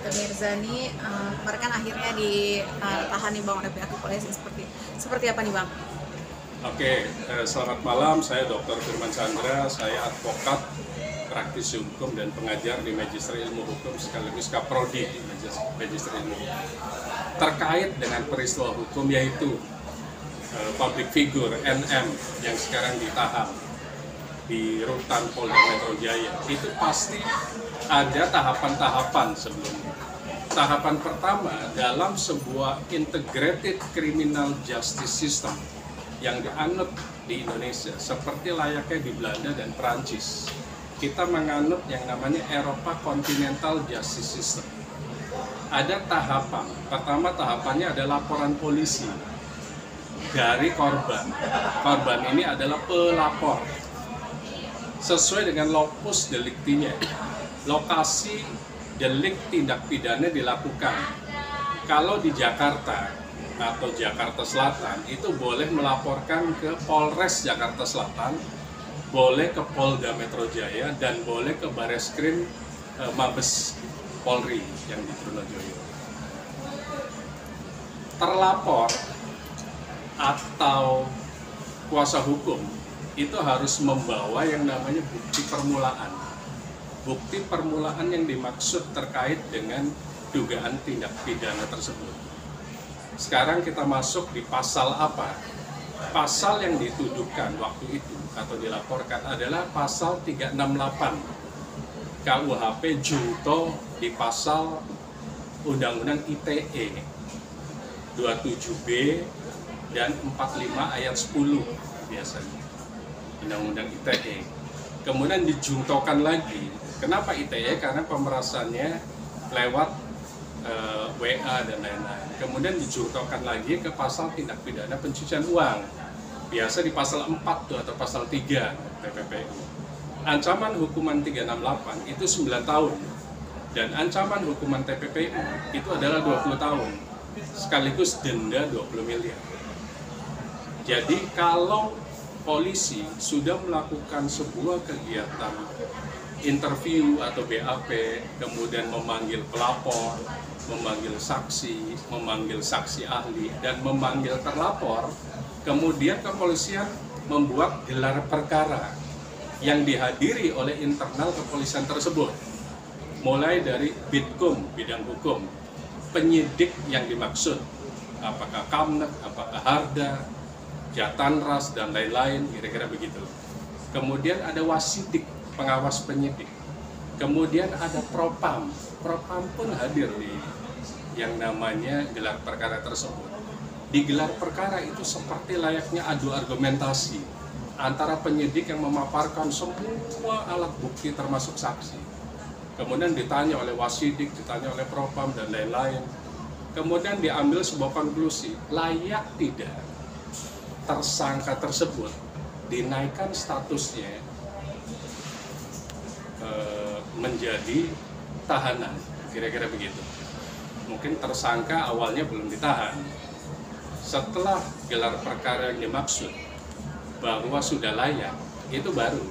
Nikita Mirzani, kemarin kan akhirnya ditahan nih Bang oleh pihak kepolisian, seperti apa nih Bang? Oke, selamat malam. Saya Dr. Firman Chandra, saya advokat, praktisi hukum dan pengajar di Magister Ilmu Hukum sekaligus Kaprodi di Magister Ilmu Hukum. Terkait dengan peristiwa hukum yaitu public figure NM yang sekarang ditahan di rutan Polda Metro Jaya, itu pasti ada tahapan-tahapan sebelumnya. Tahapan pertama dalam sebuah integrated criminal justice system yang dianut di Indonesia seperti layaknya di Belanda dan Perancis. Kita menganut yang namanya Eropa Continental Justice System. Ada tahapan. Pertama tahapannya ada laporan polisi dari korban. Korban ini adalah pelapor. Sesuai dengan locus delictinya, lokasi delik tindak pidana dilakukan. Kalau di Jakarta atau Jakarta Selatan itu boleh melaporkan ke Polres Jakarta Selatan, boleh ke Polda Metro Jaya, dan boleh ke Bareskrim Mabes Polri yang di Trunojoyo. Terlapor atau kuasa hukum itu harus membawa yang namanya bukti permulaan. Bukti permulaan yang dimaksud terkait dengan dugaan tindak pidana tersebut. Sekarang kita masuk di pasal apa? Pasal yang dituduhkan waktu itu atau dilaporkan adalah pasal 368 KUHP junto di pasal Undang-Undang ITE 27B dan 45 ayat 10 biasanya. Undang-Undang ITE. Kemudian dijungtokan lagi. Kenapa ITE? Karena pemerasannya lewat WA dan lain-lain. Kemudian dijungtokan lagi ke pasal tindak pidana pencucian uang. Biasa di pasal 4 tuh, atau pasal 3 PPPU. Ancaman hukuman 368 itu 9 tahun. Dan ancaman hukuman TPPU itu adalah 20 tahun. Sekaligus denda 20 miliar. Jadi kalau polisi sudah melakukan sebuah kegiatan interview atau BAP, kemudian memanggil pelapor, memanggil saksi ahli, dan memanggil terlapor, kemudian kepolisian membuat gelar perkara yang dihadiri oleh internal kepolisian tersebut, mulai dari Bitkum, bidang hukum, penyidik yang dimaksud, apakah Kamnek, apakah Harda, Jatanras, dan lain-lain, kira-kira begitu. Kemudian ada wasidik, pengawas penyidik. Kemudian ada propam. Propam pun hadir di yang namanya gelar perkara tersebut. Di gelar perkara itu seperti layaknya adu argumentasi antara penyidik yang memaparkan semua alat bukti termasuk saksi. Kemudian ditanya oleh wasidik, ditanya oleh propam, dan lain-lain. Kemudian diambil sebuah konklusi, layak tidak tersangka tersebut dinaikkan statusnya menjadi tahanan, kira-kira begitu. Mungkin tersangka awalnya belum ditahan. Setelah gelar perkara yang dimaksud bahwa sudah layak, itu baru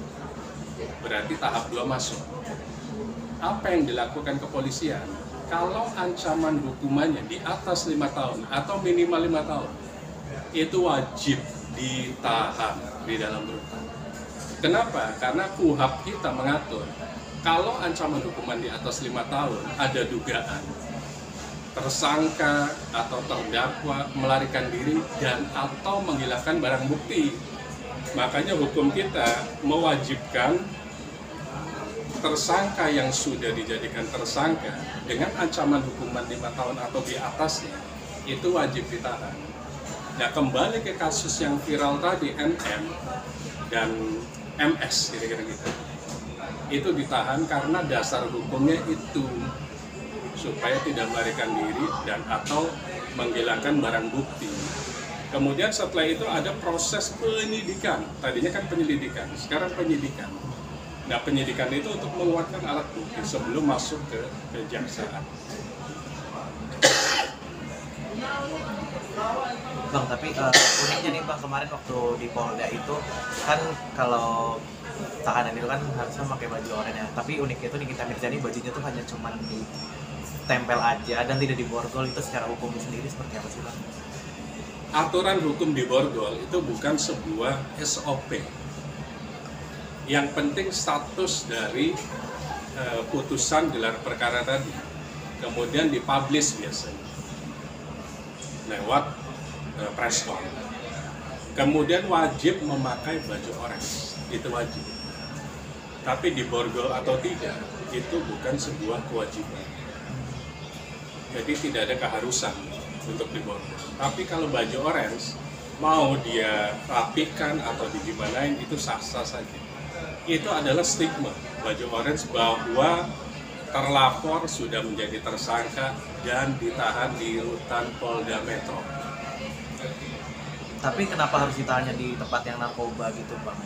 berarti tahap 2 masuk. Apa yang dilakukan kepolisian? Kalau ancaman hukumannya di atas 5 tahun atau minimal 5 tahun, itu wajib ditahan di dalam rutan. Kenapa? Karena KUHP kita mengatur kalau ancaman hukuman di atas 5 tahun ada dugaan tersangka atau terdakwa melarikan diri dan atau menghilangkan barang bukti. Makanya hukum kita mewajibkan tersangka yang sudah dijadikan tersangka dengan ancaman hukuman 5 tahun atau di atasnya itu wajib ditahan. Nah, kembali ke kasus yang viral tadi, NM dan MS, kira-kira gitu. Itu ditahan karena dasar hukumnya itu supaya tidak melarikan diri dan atau menghilangkan barang bukti. Kemudian setelah itu ada proses penyidikan. Tadinya kan penyelidikan, sekarang penyidikan. Nah, penyidikan itu untuk menguatkan alat bukti sebelum masuk ke kejaksaan. Bang, tapi uniknya nih Bang, kemarin waktu di Polda itu kan kalau tahanan itu kan harusnya pakai baju oranye, tapi uniknya itu Nikita Mirzani bajunya tuh hanya cuman di ditempel aja dan tidak diborgol, itu secara hukum sendiri seperti apa sih Bang? Aturan hukum di borgol itu bukan sebuah SOP. Yang penting status dari putusan gelar perkara tadi, kemudian dipublish biasanya lewat press con. Kemudian wajib memakai baju orange, itu wajib. Tapi diborgol atau tidak, itu bukan sebuah kewajiban. Jadi tidak ada keharusan untuk diborgol. Tapi kalau baju orange, mau dia rapikan atau digimanain, itu sah-sah saja. Itu adalah stigma baju orange bahwa terlapor sudah menjadi tersangka dan ditahan di rutan Polda Metro. Tapi kenapa harus ditahannya di tempat yang narkoba gitu Bang?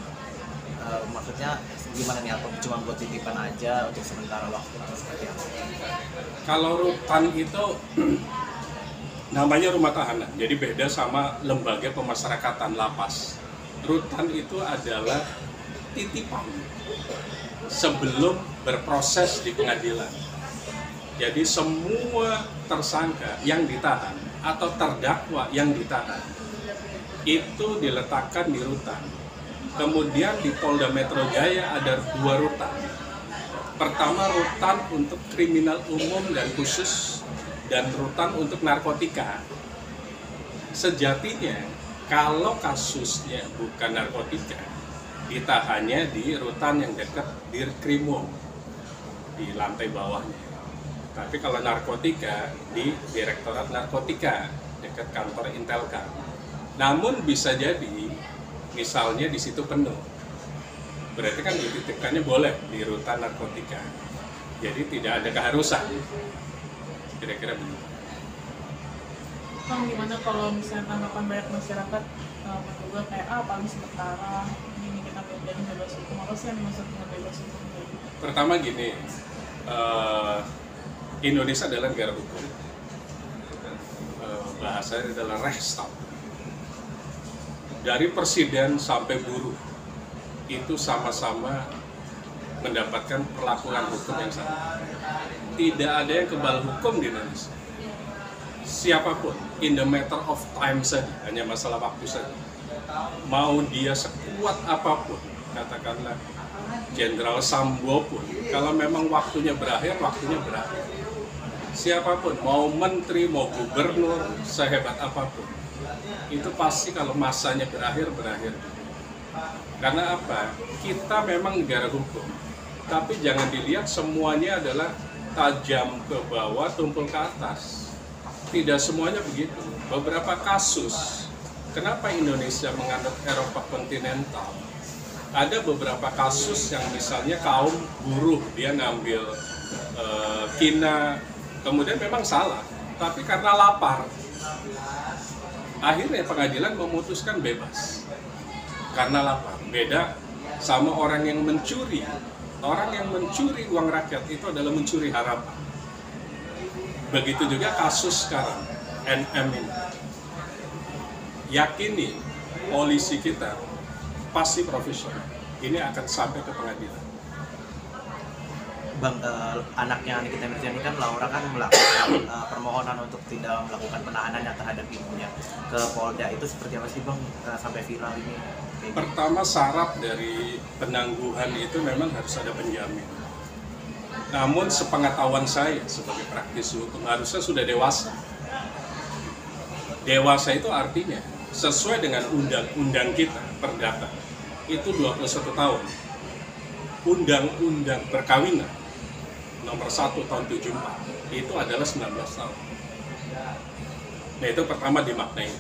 Maksudnya gimana nih, atau cuma buat titipan aja untuk sementara waktu atau seperti apa? Kalau rutan itu namanya rumah tahanan, jadi beda sama lembaga pemasyarakatan lapas. Rutan itu adalah titipan sebelum berproses di pengadilan. Jadi semua tersangka yang ditahan atau terdakwa yang ditahan itu diletakkan di rutan. Kemudian di Polda Metro Jaya ada 2 rutan. Pertama, rutan untuk kriminal umum dan khusus, dan rutan untuk narkotika. Sejatinya kalau kasusnya bukan narkotika, ditahannya di rutan yang dekat Dirkrimum di lantai bawahnya. Tapi kalau narkotika di Direktorat Narkotika dekat kantor Intelka. Namun bisa jadi misalnya di situ penuh, berarti kan dititipkannya boleh di rutan narkotika. Jadi tidak ada keharusan. Kira-kira begitu. Bang, gimana kalau misalnya tanggapan banyak masyarakat menduga kayak paling sementara ini kita jadi bebas hukum, apa sih yang dimaksud dengan bebas hukum? Pertama gini, Indonesia adalah negara hukum. Bahasanya adalah Rechtsstaat. Dari presiden sampai buruh itu sama-sama mendapatkan perlakuan hukum yang sama. Tidak ada yang kebal hukum di Indonesia. Siapapun, in the matter of time saja, hanya masalah waktu saja. Mau dia sekuat apapun, katakanlah Jenderal Sambo pun, kalau memang waktunya berakhir, waktunya berakhir. Siapapun, mau menteri, mau gubernur, sehebat apapun, itu pasti kalau masanya berakhir, berakhir. Karena apa? Kita memang negara hukum, tapi jangan dilihat semuanya adalah tajam ke bawah, tumpul ke atas. Tidak semuanya begitu. Beberapa kasus, kenapa Indonesia menganut Eropa kontinental? Ada beberapa kasus yang misalnya kaum buruh, dia ngambil kina, kemudian memang salah, tapi karena lapar, akhirnya pengadilan memutuskan bebas karena lapar. Beda sama orang yang mencuri. Orang yang mencuri uang rakyat itu adalah mencuri harapan. Begitu juga kasus sekarang NM ini. Yakini polisi kita pasti profesional. Ini akan sampai ke pengadilan. Bang, anaknya Nikita Mirzani kan, Laura kan melakukan permohonan untuk tidak melakukan penahanan yang terhadap ibunya ke Polda. Itu seperti apa sih Bang sampai viral ini? Pertama, syarat dari penangguhan itu memang harus ada penjamin. Namun sepengetahuan saya sebagai praktisi hukum, harusnya sudah dewasa. Dewasa itu artinya sesuai dengan undang-undang kita, perdata, itu 21 tahun. Undang-undang perkawinan nomor 1 tahun 74 itu adalah 19 tahun. Nah, itu pertama dimaknai.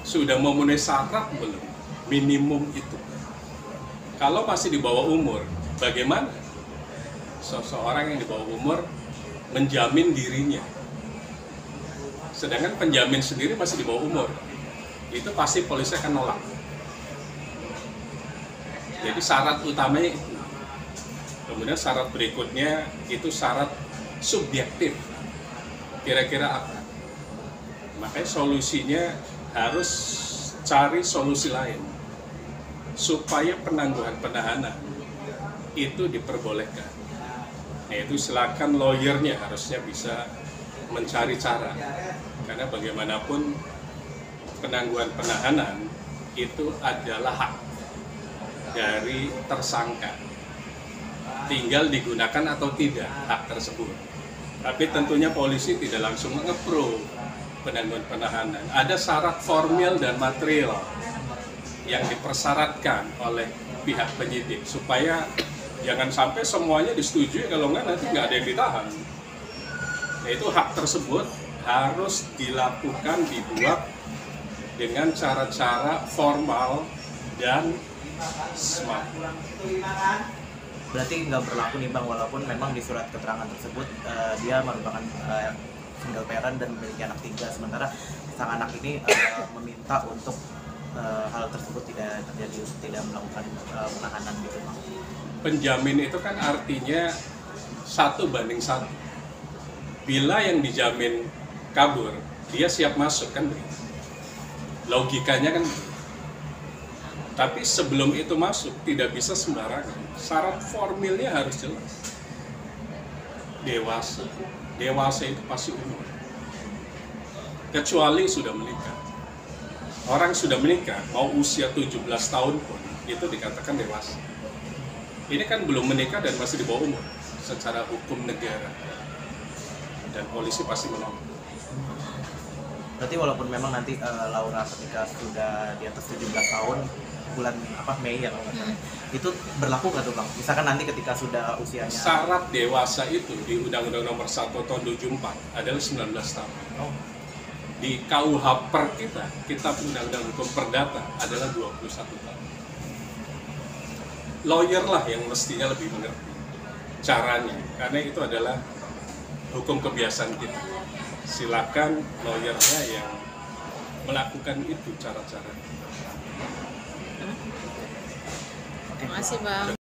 Sudah memenuhi syarat belum? Minimum itu. Kalau masih di bawah umur, bagaimana seseorang yang di bawah umur menjamin dirinya? Sedangkan penjamin sendiri masih di bawah umur, itu pasti polisi akan nolak. Jadi syarat utamanya itu. Kemudian syarat berikutnya itu syarat subjektif. Kira-kira apa? Makanya solusinya harus cari solusi lain supaya penangguhan penahanan itu diperbolehkan. Nah itu silakan lawyernya harusnya bisa mencari cara, karena bagaimanapun penangguhan penahanan itu adalah hak dari tersangka, tinggal digunakan atau tidak hak tersebut. Tapi tentunya polisi tidak langsung nge-approve penangguhan penahanan. Ada syarat formil dan material yang dipersyaratkan oleh pihak penyidik supaya jangan sampai semuanya disetujui, kalau nggak nanti nggak ada yang ditahan. Nah itu hak tersebut harus dilakukan, dibuat dengan cara-cara formal dan smart. Berarti nggak berlaku nih Bang, walaupun memang di surat keterangan tersebut dia merupakan single parent dan memiliki anak 3, sementara sang anak ini meminta untuk hal tersebut tidak terjadi, tidak melakukan penahanan gitu Bang. Penjamin itu kan artinya 1:1. Bila yang dijamin kabur, dia siap masuk kan begitu. Logikanya kan begitu. Tapi sebelum itu masuk tidak bisa sembarangan. Syarat formilnya harus jelas. Dewasa. Dewasa itu pasti umur. Kecuali sudah menikah. Orang sudah menikah, mau usia 17 tahun pun itu dikatakan dewasa. Ini kan belum menikah dan masih di bawah umur secara hukum negara. Dan polisi pasti menolak. Berarti walaupun memang nanti Laura ketika sudah di atas 17 tahun bulan Mei ya kalau nggak salah, itu berlaku nggak tuh Bang? Misalkan nanti ketika sudah usianya Syarat dewasa itu di Undang-Undang Nomor 1 Tahun 74 adalah 19 tahun. oh, Di KUH per kita, Kitab Undang-Undang Hukum Perdata adalah 21 tahun. Lawyer lah yang mestinya lebih mengerti caranya, karena itu adalah hukum kebiasaan kita. Silakan lawyernya yang melakukan itu cara-cara. Terima kasih Bang.